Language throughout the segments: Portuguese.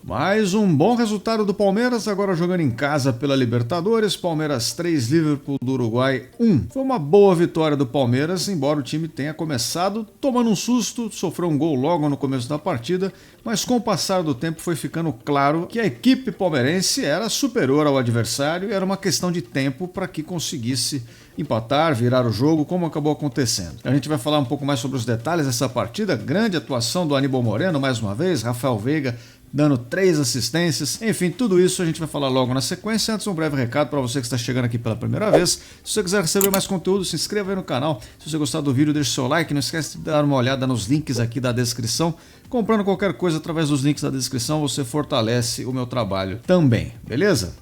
Mais um bom resultado do Palmeiras, agora jogando em casa pela Libertadores. Palmeiras 3, Liverpool do Uruguai 1. Foi uma boa vitória do Palmeiras, embora o time tenha começado tomando um susto, sofreu um gol logo no começo da partida, mas com o passar do tempo foi ficando claro que a equipe palmeirense era superior ao adversário e era uma questão de tempo para que conseguisse empatar, virar o jogo, como acabou acontecendo. A gente vai falar um pouco mais sobre os detalhes dessa partida, grande atuação do Aníbal Moreno mais uma vez, Rafael Veiga dando 3 assistências, enfim, tudo isso a gente vai falar logo na sequência. Antes, um breve recado para você que está chegando aqui pela primeira vez. Se você quiser receber mais conteúdo, se inscreva aí no canal. Se você gostar do vídeo, deixe seu like, não esquece de dar uma olhada nos links aqui da descrição. Comprando qualquer coisa através dos links da descrição, você fortalece o meu trabalho também, beleza?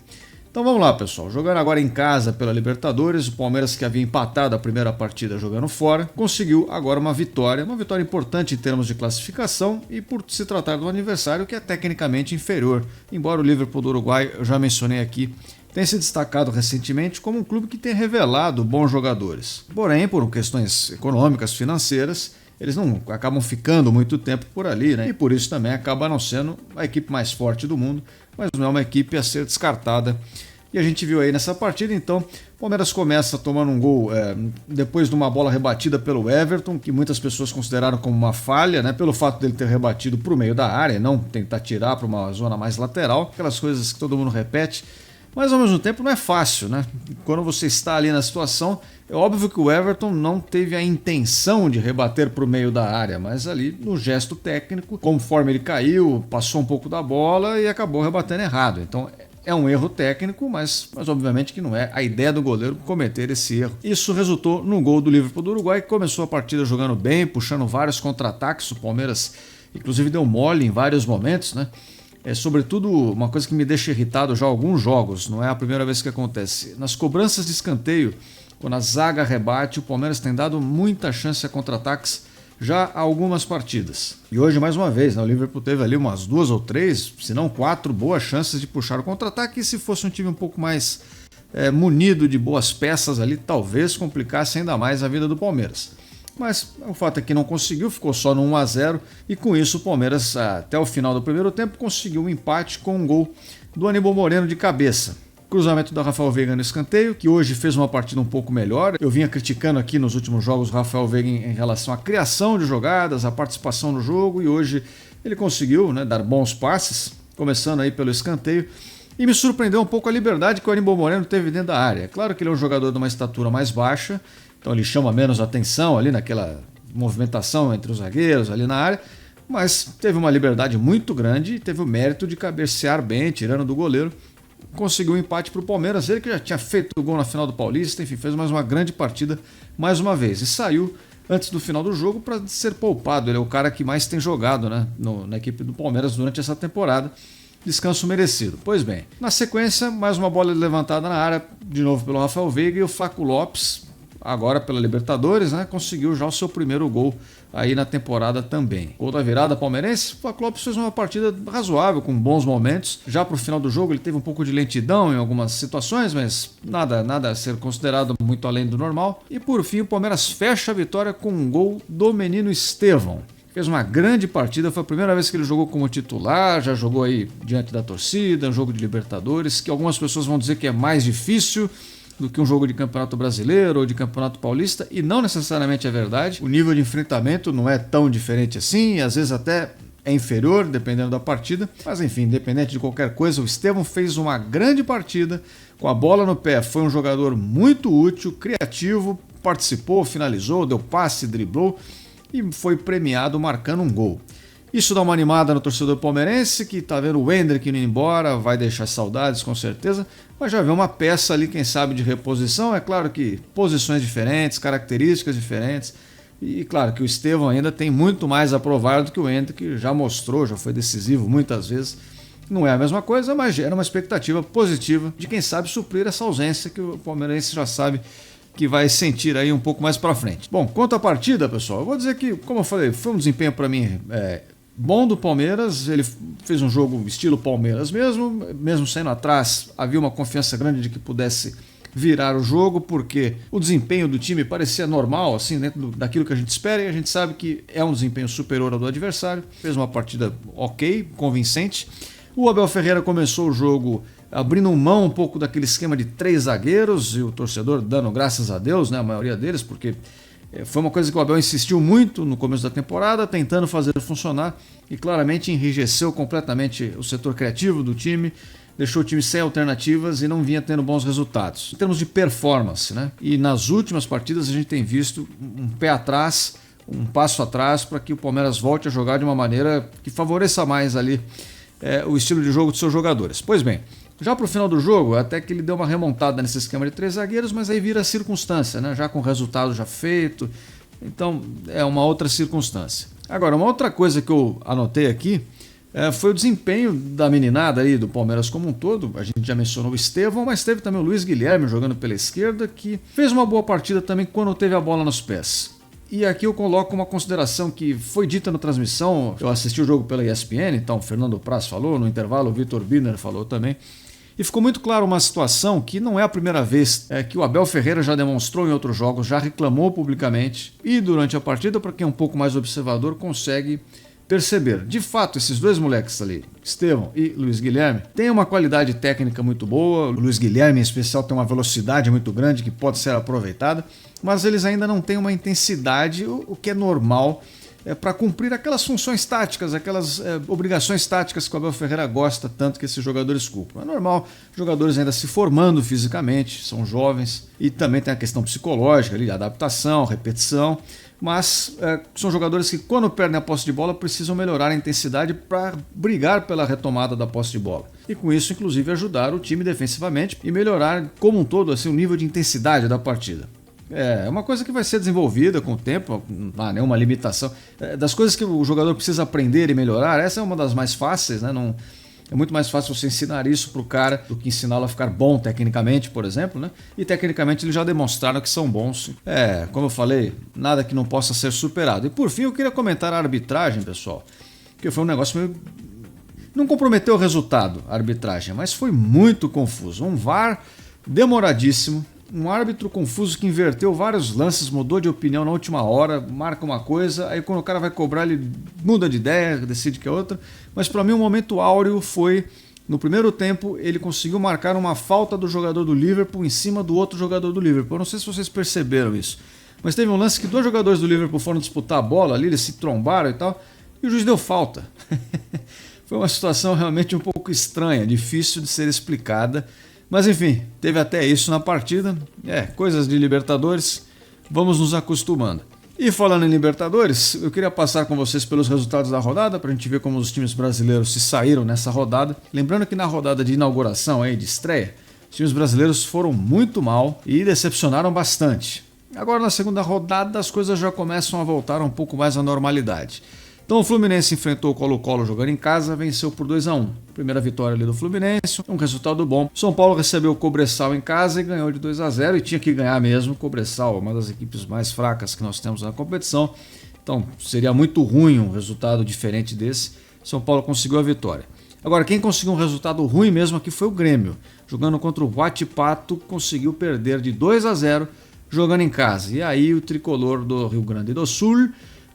Então vamos lá, pessoal, jogando agora em casa pela Libertadores, o Palmeiras, que havia empatado a primeira partida jogando fora, conseguiu agora uma vitória importante em termos de classificação e por se tratar do adversário que é tecnicamente inferior, embora o Liverpool do Uruguai, eu já mencionei aqui, tenha se destacado recentemente como um clube que tem revelado bons jogadores. Porém, por questões econômicas, financeiras, eles não acabam ficando muito tempo por ali, né? E por isso também acaba não sendo a equipe mais forte do mundo, mas não é uma equipe a ser descartada. E a gente viu aí nessa partida, então, o Palmeiras começa tomando um gol depois de uma bola rebatida pelo Everton, que muitas pessoas consideraram como uma falha, né? Pelo fato dele ter rebatido para o meio da área, não tentar tirar para uma zona mais lateral, aquelas coisas que todo mundo repete. Mas ao mesmo tempo não é fácil, né? Quando você está ali na situação, é óbvio que o Everton não teve a intenção de rebater para o meio da área, mas ali no gesto técnico, conforme ele caiu, passou um pouco da bola e acabou rebatendo errado. Então é um erro técnico, mas obviamente que não é a ideia do goleiro cometer esse erro. Isso resultou no gol do Liverpool do Uruguai, que começou a partida jogando bem, puxando vários contra-ataques. O Palmeiras inclusive deu mole em vários momentos, né? É sobretudo uma coisa que me deixa irritado já há alguns jogos, não é a primeira vez que acontece. Nas cobranças de escanteio, quando a zaga rebate, o Palmeiras tem dado muita chance a contra-ataques já há algumas partidas. E hoje, mais uma vez, né, o Liverpool teve ali umas 2 ou 3, se não 4, boas chances de puxar o contra-ataque. E se fosse um time um pouco mais munido de boas peças ali, talvez complicasse ainda mais a vida do Palmeiras. Mas o fato é que não conseguiu, ficou só no 1-0 e com isso o Palmeiras, até o final do primeiro tempo, conseguiu um empate com um gol do Aníbal Moreno de cabeça. Cruzamento da Rafael Veiga no escanteio, que hoje fez uma partida um pouco melhor. Eu vinha criticando aqui nos últimos jogos o Rafael Veiga em relação à criação de jogadas, à participação no jogo, e hoje ele conseguiu, né, dar bons passes, começando aí pelo escanteio. E me surpreendeu um pouco a liberdade que o Aníbal Moreno teve dentro da área. É claro que ele é um jogador de uma estatura mais baixa, então ele chama menos atenção ali naquela movimentação entre os zagueiros ali na área, mas teve uma liberdade muito grande e teve o mérito de cabecear bem, tirando do goleiro. Conseguiu um empate para o Palmeiras, ele que já tinha feito o gol na final do Paulista, enfim, fez mais uma grande partida mais uma vez. E saiu antes do final do jogo para ser poupado. Ele é o cara que mais tem jogado, né, na equipe do Palmeiras durante essa temporada. Descanso merecido. Pois bem, na sequência, mais uma bola levantada na área, de novo pelo Rafael Veiga, e o Flaco Lopes, agora pela Libertadores, né, conseguiu já o seu primeiro gol aí na temporada também. Gol da virada palmeirense, o Flaco Lopes fez uma partida razoável, com bons momentos. Já para o final do jogo ele teve um pouco de lentidão em algumas situações, mas nada a ser considerado muito além do normal. E por fim o Palmeiras fecha a vitória com um gol do menino Estevão. Fez uma grande partida, foi a primeira vez que ele jogou como titular, já jogou aí diante da torcida, um jogo de Libertadores, que algumas pessoas vão dizer que é mais difícil do que um jogo de Campeonato Brasileiro ou de Campeonato Paulista, e não necessariamente é verdade. O nível de enfrentamento não é tão diferente assim, às vezes até é inferior, dependendo da partida. Mas enfim, independente de qualquer coisa, o Estevão fez uma grande partida, com a bola no pé, foi um jogador muito útil, criativo, participou, finalizou, deu passe, driblou e foi premiado marcando um gol. Isso dá uma animada no torcedor palmeirense, que tá vendo o Hendrick indo embora, vai deixar saudades com certeza, mas já vê uma peça ali, quem sabe, de reposição. É claro que posições diferentes, características diferentes, e claro que o Estevão ainda tem muito mais a provar do que o Hendrick, que já mostrou, já foi decisivo muitas vezes. Não é a mesma coisa, mas gera uma expectativa positiva de quem sabe suprir essa ausência que o palmeirense já sabe que vai sentir aí um pouco mais para frente. Bom, quanto à partida, pessoal, eu vou dizer que, como eu falei, foi um desempenho para mim bom do Palmeiras. Ele fez um jogo estilo Palmeiras mesmo saindo atrás, havia uma confiança grande de que pudesse virar o jogo, porque o desempenho do time parecia normal, assim, dentro daquilo que a gente espera, e a gente sabe que é um desempenho superior ao do adversário. Fez uma partida ok, convincente. O Abel Ferreira começou o jogo abrindo mão um pouco daquele esquema de 3 zagueiros e o torcedor dando graças a Deus, né, a maioria deles, porque foi uma coisa que o Abel insistiu muito no começo da temporada, tentando fazer funcionar e claramente enrijeceu completamente o setor criativo do time, deixou o time sem alternativas e não vinha tendo bons resultados. Em termos de performance, né? E nas últimas partidas a gente tem visto um pé atrás, um passo atrás para que o Palmeiras volte a jogar de uma maneira que favoreça mais ali o estilo de jogo dos seus jogadores. Pois bem, já para o final do jogo, até que ele deu uma remontada nesse esquema de 3 zagueiros, mas aí vira circunstância, né? Já com o resultado já feito, então é uma outra circunstância. Agora, uma outra coisa que eu anotei aqui foi o desempenho da meninada aí do Palmeiras como um todo. A gente já mencionou o Estevão, mas teve também o Luiz Guilherme jogando pela esquerda, que fez uma boa partida também quando teve a bola nos pés. E aqui eu coloco uma consideração que foi dita na transmissão, eu assisti o jogo pela ESPN, então o Fernando Praz falou, no intervalo o Vitor Birner falou também, e ficou muito claro uma situação que não é a primeira vez que o Abel Ferreira já demonstrou em outros jogos, já reclamou publicamente, e durante a partida, para quem é um pouco mais observador, consegue perceber. De fato, esses dois moleques ali, Estevão e Luiz Guilherme, têm uma qualidade técnica muito boa. O Luiz Guilherme, em especial, tem uma velocidade muito grande que pode ser aproveitada, mas eles ainda não têm uma intensidade, o que é normal, para cumprir aquelas funções táticas, aquelas obrigações táticas que o Abel Ferreira gosta tanto que esses jogadores cumprem. É normal, jogadores ainda se formando fisicamente, são jovens, e também tem a questão psicológica ali, adaptação, repetição, mas são jogadores que quando perdem a posse de bola precisam melhorar a intensidade para brigar pela retomada da posse de bola. E com isso, inclusive, ajudar o time defensivamente e melhorar como um todo assim, o nível de intensidade da partida. É uma coisa que vai ser desenvolvida com o tempo, não há nenhuma limitação. Das coisas que o jogador precisa aprender e melhorar, essa é uma das mais fáceis, né? Não, é muito mais fácil você ensinar isso para o cara do que ensiná-lo a ficar bom tecnicamente, por exemplo, né? E tecnicamente eles já demonstraram que são bons. Como eu falei, nada que não possa ser superado. E por fim, eu queria comentar a arbitragem, pessoal, que foi um negócio meio... Não comprometeu o resultado, a arbitragem, mas foi muito confuso. Um VAR demoradíssimo. Um árbitro confuso que inverteu vários lances, mudou de opinião na última hora, marca uma coisa, aí quando o cara vai cobrar ele muda de ideia, decide que é outra. Mas para mim o momento áureo foi, no primeiro tempo, ele conseguiu marcar uma falta do jogador do Liverpool em cima do outro jogador do Liverpool. Eu não sei se vocês perceberam isso, mas teve um lance que 2 jogadores do Liverpool foram disputar a bola ali, eles se trombaram e tal, e o juiz deu falta. Foi uma situação realmente um pouco estranha, difícil de ser explicada. Mas enfim, teve até isso na partida. Coisas de Libertadores, vamos nos acostumando. E falando em Libertadores, eu queria passar com vocês pelos resultados da rodada, para a gente ver como os times brasileiros se saíram nessa rodada. Lembrando que na rodada de inauguração, de estreia, os times brasileiros foram muito mal e decepcionaram bastante. Agora na segunda rodada as coisas já começam a voltar um pouco mais à normalidade. Então o Fluminense enfrentou o Colo-Colo jogando em casa, venceu por 2-1. Primeira vitória ali do Fluminense, um resultado bom. São Paulo recebeu o Cobressal em casa e ganhou de 2-0 e tinha que ganhar mesmo. O Cobressal, uma das equipes mais fracas que nós temos na competição. Então seria muito ruim um resultado diferente desse. São Paulo conseguiu a vitória. Agora quem conseguiu um resultado ruim mesmo aqui foi o Grêmio. Jogando contra o Huachipato, conseguiu perder de 2-0 jogando em casa. E aí o tricolor do Rio Grande do Sul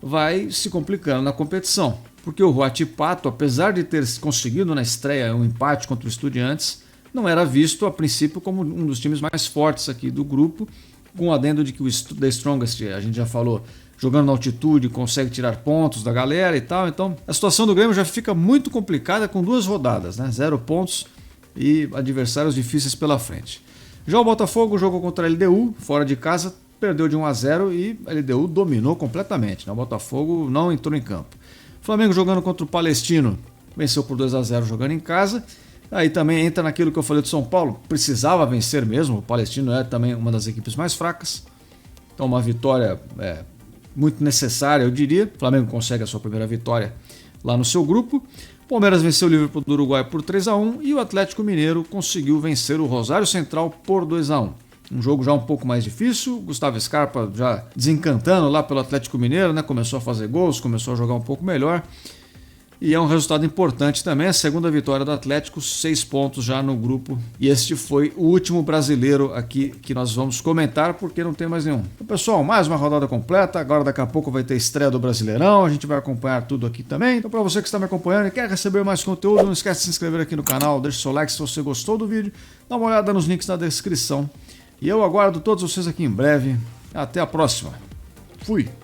vai se complicando na competição, porque o Huachipato, apesar de ter conseguido na estreia um empate contra o Estudiantes, não era visto a princípio como um dos times mais fortes aqui do grupo, com o adendo de que o The Strongest, a gente já falou, jogando na altitude, consegue tirar pontos da galera e tal. Então a situação do Grêmio já fica muito complicada com 2 rodadas, né? 0 pontos e adversários difíceis pela frente. Já o Botafogo jogou contra a LDU, fora de casa, perdeu de 1-0 e a LDU dominou completamente, né? O Botafogo não entrou em campo. Flamengo jogando contra o Palestino, venceu por 2-0 jogando em casa. Aí também entra naquilo que eu falei do São Paulo, precisava vencer mesmo, o Palestino é também uma das equipes mais fracas. Então uma vitória muito necessária, eu diria. O Flamengo consegue a sua primeira vitória lá no seu grupo. O Palmeiras venceu o Liverpool do Uruguai por 3-1 e o Atlético Mineiro conseguiu vencer o Rosário Central por 2-1. Um jogo já um pouco mais difícil, Gustavo Scarpa já desencantando lá pelo Atlético Mineiro, né? Começou a fazer gols, começou a jogar um pouco melhor. E é um resultado importante também, a segunda vitória do Atlético, 6 pontos já no grupo. E este foi o último brasileiro aqui que nós vamos comentar, porque não tem mais nenhum. Então, pessoal, mais uma rodada completa. Agora daqui a pouco vai ter estreia do Brasileirão, a gente vai acompanhar tudo aqui também. Então, para você que está me acompanhando e quer receber mais conteúdo, não esquece de se inscrever aqui no canal, deixe seu like se você gostou do vídeo, dá uma olhada nos links na descrição. E eu aguardo todos vocês aqui em breve. Até a próxima. Fui!